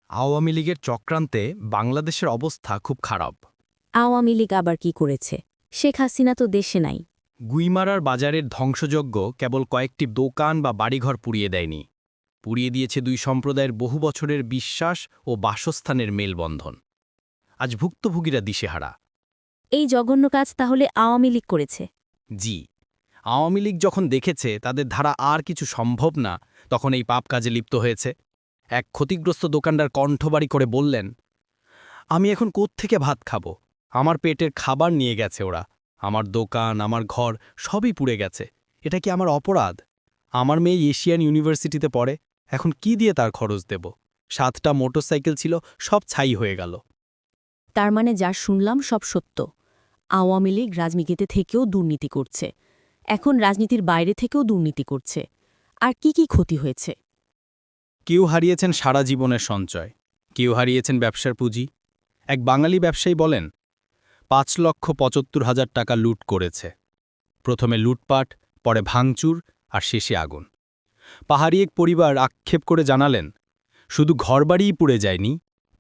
আওয়ামী লীগের চক্রান্তে বাংলাদেশের অবস্থা খুব খারাপ। আওয়ামী লীগ আবার কি করেছে? শেখ হাসিনা তো দেশে নাই। গুইমারার বাজারের ধ্বংসযজ্ঞ কেবল কয়েকটি দোকান বা বাড়িঘর পুড়িয়ে দেয়নি, পুড়িয়ে দিয়েছে দুই সম্প্রদায়ের বহু বছরের বিশ্বাস ও বাসস্থানের মেলবন্ধন। আজ ভুক্তভোগীরা দিশেহারা। এই জঘন্য কাজ তাহলে আওয়ামী লীগ করেছে? জি, আওয়ামী লীগ যখন দেখেছে তাদের ধারা আর কিছু সম্ভব না, তখন এই পাপ কাজে লিপ্ত হয়েছে। এক ক্ষতিগ্রস্ত দোকানদার কণ্ঠবাড়ি করে বললেন, আমি এখন কোত্থেকে ভাত খাবো? আমার পেটের খাবার নিয়ে গেছে ওরা। আমার দোকান, আমার ঘর সবই পুড়ে গেছে। এটা কি আমার অপরাধ? আমার মেয়ে এশিয়ান ইউনিভার্সিটিতে পড়ে, এখন কি দিয়ে তার খরচ দেব? 7টা মোটরসাইকেল ছিল, সব ছাই হয়ে গেল। তার মানে যা শুনলাম সব সত্য। আওয়ামী লীগ রাজনীতিতে থেকেও দুর্নীতি করছে, এখন রাজনীতির বাইরে থেকেও দুর্নীতি করছে। আর কি কি ক্ষতি হয়েছে? কেউ হারিয়েছেন সারা জীবনের সঞ্চয়, কেউ হারিয়েছেন ব্যবসার পুঁজি। এক বাঙালি ব্যবসায়ী বলেন, 5,75,000 টাকা লুট করেছে। প্রথমে লুটপাট, পরে ভাঙচুর, আর শেষে আগুন। পাহাড়ি এক পরিবার আক্ষেপ করে জানালেন, শুধু ঘরবাড়িই পুড়ে যায়নি,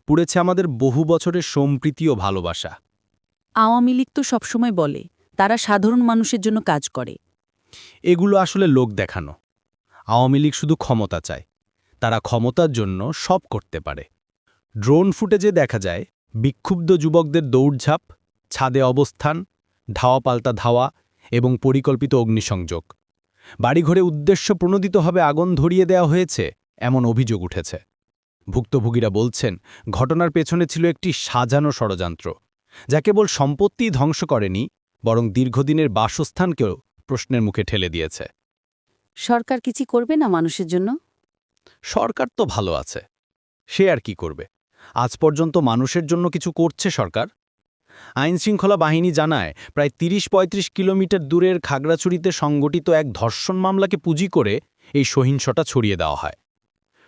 পুড়েছে আমাদের বহু বছরের সম্প্রীতি ও ভালোবাসা। আওয়ামী লীগ তো সবসময় বলে তারা সাধারণ মানুষের জন্য কাজ করে। এগুলো আসলে লোক দেখানো। আওয়ামী লীগ শুধু ক্ষমতা চায়, তারা ক্ষমতার জন্য সব করতে পারে। ড্রোন ফুটেজে দেখা যায় বিক্ষুব্ধ যুবকদের দৌড়ঝাঁপ, ছাদে অবস্থান, ধাওয়া পাল্টা ধাওয়া এবং পরিকল্পিত অগ্নিসংযোগ। বাড়িঘরে উদ্দেশ্য প্রণোদিতভাবে আগুন ধরিয়ে দেওয়া হয়েছে, এমন অভিযোগ উঠেছে। ভুক্তভোগীরা বলছেন, ঘটনার পেছনে ছিল একটি সাজানো ষড়যন্ত্র, যা কেবল সম্পত্তিই ধ্বংস করেনি, বরং দীর্ঘদিনের বাসস্থানকেও প্রশ্নের মুখে ঠেলে দিয়েছে। সরকার কিছু করবে না মানুষের জন্য? সরকার তো ভালো আছে, সে আর কি করবে? আজ পর্যন্ত মানুষের জন্য কিছু করছে সরকার? আইনশৃঙ্খলা বাহিনী জানায়, প্রায় ৩০-৩৫ কিলোমিটার দূরের খাগড়াছড়িতে সংগঠিত এক ধর্ষণ মামলাকে পুঁজি করে এই সহিংসতা ছড়িয়ে দেওয়া হয়।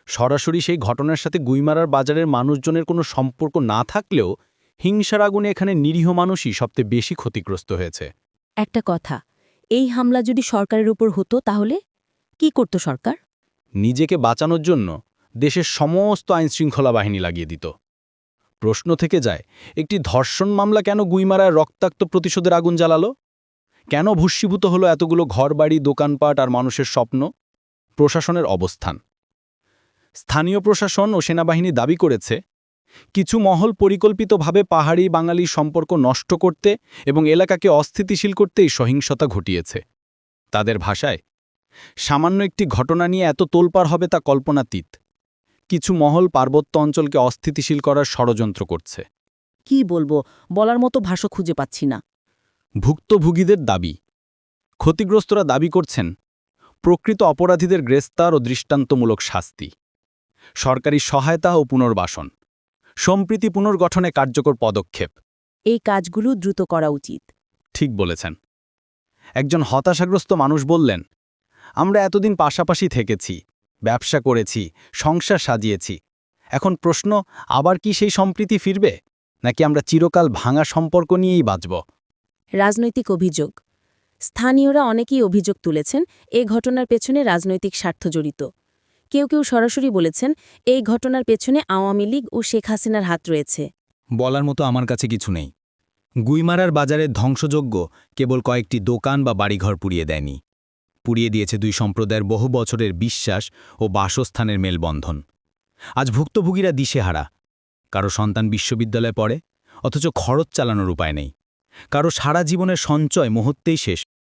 সরাসরি সেই ঘটনার সাথে গুইমারার বাজারের মানুষজনের কোনো সম্পর্ক না থাকলেও হিংসার আগুনে এখানে নিরীহ মানুষই সবচেয়ে বেশি ক্ষতিগ্রস্ত হয়েছে। একটা কথা, এই হামলা যদি সরকারের উপর হতো তাহলে কি করত সরকার? নিজেকে বাঁচানোর জন্য দেশের সমস্ত আইনশৃঙ্খলা বাহিনী লাগিয়ে দিত। প্রশ্ন থেকে যায়, একটি ধর্ষণ মামলা কেন গুইমারায় রক্তাক্ত প্রতিশোধের আগুন জ্বালালো? কেন ভস্মীভূত হলো এতগুলো ঘরবাড়ি, দোকানপাট আর মানুষের স্বপ্ন? প্রশাসনের অবস্থান। স্থানীয় প্রশাসন ও সেনাবাহিনী দাবি করেছে, কিছু মহল পরিকল্পিতভাবে পাহাড়ি বাঙালি সম্পর্ক নষ্ট করতে এবং এলাকাকে অস্থিতিশীল করতেই সহিংসতা ঘটিয়েছে। তাদের ভাষায়, সামান্য একটি ঘটনা নিয়ে এত তোলপাড় হবে তা কল্পনাতীত। কিছু মহল পার্বত্য অঞ্চলকে অস্থিতিশীল করার ষড়যন্ত্র করছে। কি বলবো, বলার মতো ভাষা খুঁজে পাচ্ছি না। ভুক্তভোগীদের দাবি, ক্ষতিগ্রস্তরা দাবি করছেন, প্রকৃত অপরাধীদের গ্রেফতার ও দৃষ্টান্তমূলক শাস্তি, সরকারি সহায়তা ও পুনর্বাসন, সম্প্রীতি পুনর্গঠনে কার্যকর পদক্ষেপ। এই কাজগুলো দ্রুত করা উচিত। ঠিক বলেছেন। একজন হতাশাগ্রস্ত মানুষ বললেন, আমরা এতদিন পাশাপাশি থেকেছি, ব্যবসা করেছি, সংসার সাজিয়েছি। এখন প্রশ্ন, আবার কি সেই সম্প্রীতি ফিরবে, নাকি আমরা চিরকাল ভাঙা সম্পর্ক নিয়েই বাঁচব? রাজনৈতিক অভিযোগ। স্থানীয়রা অনেকেই অভিযোগ তুলেছেন এই ঘটনার পেছনে রাজনৈতিক স্বার্থ জড়িত। কেউ কেউ সরাসরি বলেছেন এই ঘটনার পেছনে আওয়ামী লীগ ও শেখ হাসিনার হাত রয়েছে। বলার মতো আমার কাছে কিছু নেই। গুইমারার বাজারের ধ্বংসযজ্ঞ কেবল কয়েকটি দোকান বা বাড়িঘর পুড়িয়ে দেয়নি, পুড়িয়ে দিয়েছে দুই সম্প্রদায়ের বহু বছরের বিশ্বাস ও বাসস্থানের মেলবন্ধন। আজ ভুক্তভোগীরা দিশেহারা। কারো সন্তান বিশ্ববিদ্যালয়ে পড়ে, অথচ খরচ চালানোর উপায় নেই। কারো সারা জীবনের সঞ্চয় মুহূর্তেই শেষ।